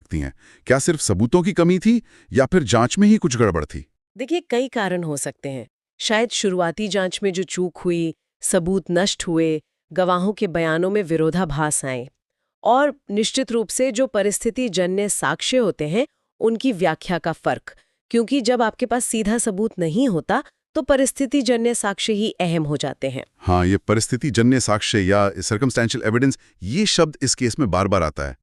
सकती हैं? क्या सिर्फ सबूतों की कमी थी या फिर जांच में ही कुछ गड़बड़ थी? देखिए, कई कारण हो सकते हैं। शायद शुरुआती जांच में जो चूक हुई, सबूत नष्ट हुए, गवाहों के बयानों में विरोधाभास आए, और निश्चित रूप से जो परिस्थिति जन्य साक्ष्य होते हैं उनकी व्याख्या का फर्क। क्योंकि जब आपके पास सीधा सबूत नहीं होता तो परिस्थिति जन्य साक्ष्य ही अहम हो जाते हैं। हाँ, ये परिस्थिति जन्य साक्ष्य या सर्कमस्टेंशियल एविडेंस, ये शब्द इस केस में बार बार आता है।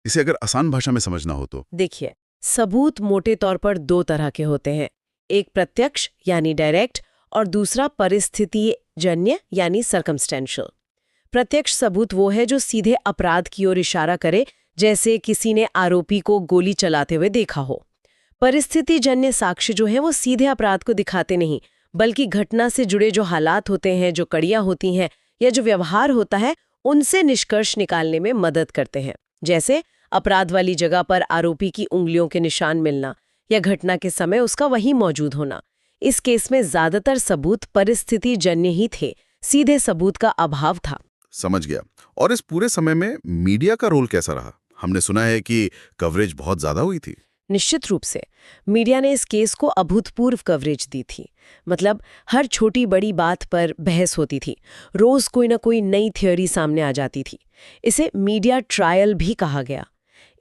इसे अगर आसान भाषा में समझना हो तो देखिए, सबूत मोटे तौर पर दो तरह के होते हैं। एक प्रत्यक्ष यानी डायरेक्ट, और दूसरा परिस्थिति जन्य यानी सर्कमस्टेंशियल। प्रत्यक्ष सबूत वो है जो सीधे अपराध की ओर इशारा करे, जैसे किसी ने आरोपी को गोली चलाते हुए देखा हो। परिस्थिति जन्य साक्ष्य जो है वो सीधे अपराध को दिखाते नहीं, बल्कि घटना से जुड़े जो हालात होते हैं, जो कड़ियां होती हैं या जो व्यवहार होता है, उनसे निष्कर्ष निकालने में मदद करते हैं। जैसे अपराध वाली जगह पर आरोपी की उंगलियों के निशान मिलना या घटना के समय उसका वहीं मौजूद होना। इस केस में ज्यादातर सबूत परिस्थिति जन्य ही थे, सीधे सबूत का अभाव था। समझ गया। और इस पूरे समय में मीडिया का रोल कैसा रहा? हमने सुना है कि कवरेज बहुत ज्यादा हुई थी। निश्चित रूप से मीडिया ने इस केस को अभूतपूर्व कवरेज दी थी। मतलब हर छोटी बड़ी बात पर बहस होती थी, रोज कोई ना कोई नई थ्योरी सामने आ जाती थी। इसे मीडिया ट्रायल भी कहा गया।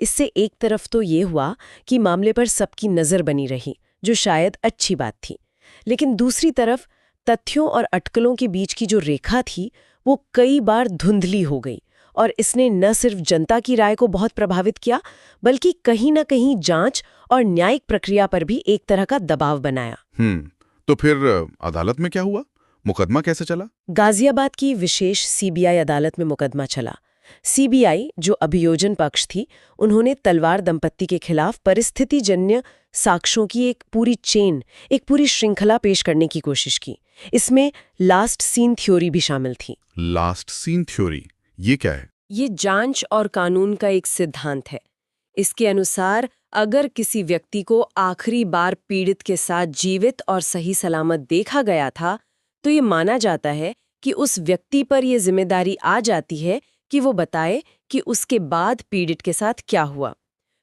इससे एक तरफ तो ये हुआ कि मामले पर सबकी नज़र बनी रही, जो शायद अच्छी बात थी, लेकिन दूसरी तरफ तथ्यों और अटकलों के बीच की जो रेखा थी वो कई बार धुंधली हो गई, और इसने न सिर्फ जनता की राय को बहुत प्रभावित किया, बल्कि कहीं न कहीं जांच और न्यायिक प्रक्रिया पर भी एक तरह का दबाव बनाया। तो फिर अदालत में क्या हुआ? मुकदमा कैसे चला? गाजियाबाद की विशेष सीबीआई अदालत में मुकदमा चला। सीबीआई, जो अभियोजन पक्ष थी, उन्होंने तलवार दंपत्ति के खिलाफ परिस्थितिजन्य साक्ष्यों की एक पूरी चेन, एक पूरी श्रृंखला पेश करने की कोशिश की। इसमें लास्ट सीन थ्योरी भी शामिल थी। लास्ट सीन थ्योरी, ये क्या है? ये जांच और कानून का एक सिद्धांत है। इसके अनुसार अगर किसी व्यक्ति को आखिरी बार पीड़ित के साथ जीवित और सही सलामत देखा गया था, तो ये माना जाता है कि उस व्यक्ति पर यह जिम्मेदारी आ जाती है कि वो बताए कि उसके बाद पीड़ित के साथ क्या हुआ।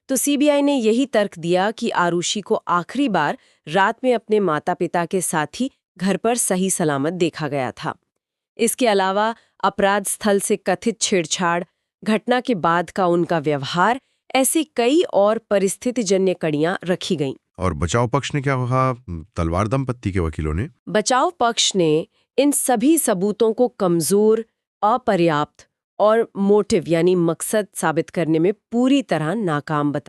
तो सीबीआई ने यही तर्क दिया कि आरुषि को आखिरी बार रात में अपने माता पिता के साथ ही घर पर सही सलामत देखा गया था। इसके अलावा अपराध स्थल से कथित छेड़छाड़, घटना के बाद का उनका व्यवहार, ऐसी कई और परिस्थितिजन्य कड़ियां रखी गईं। और बचाव पक्ष ने क्या कहा? तलवार दंपत्ति के वकीलों ने बचाव पक्ष ने इन सभी सबूतों को कमजोर, अपर्याप्त और मोटिव यानी मकसद साबित करने में पूरी तरह नाकाम बताया।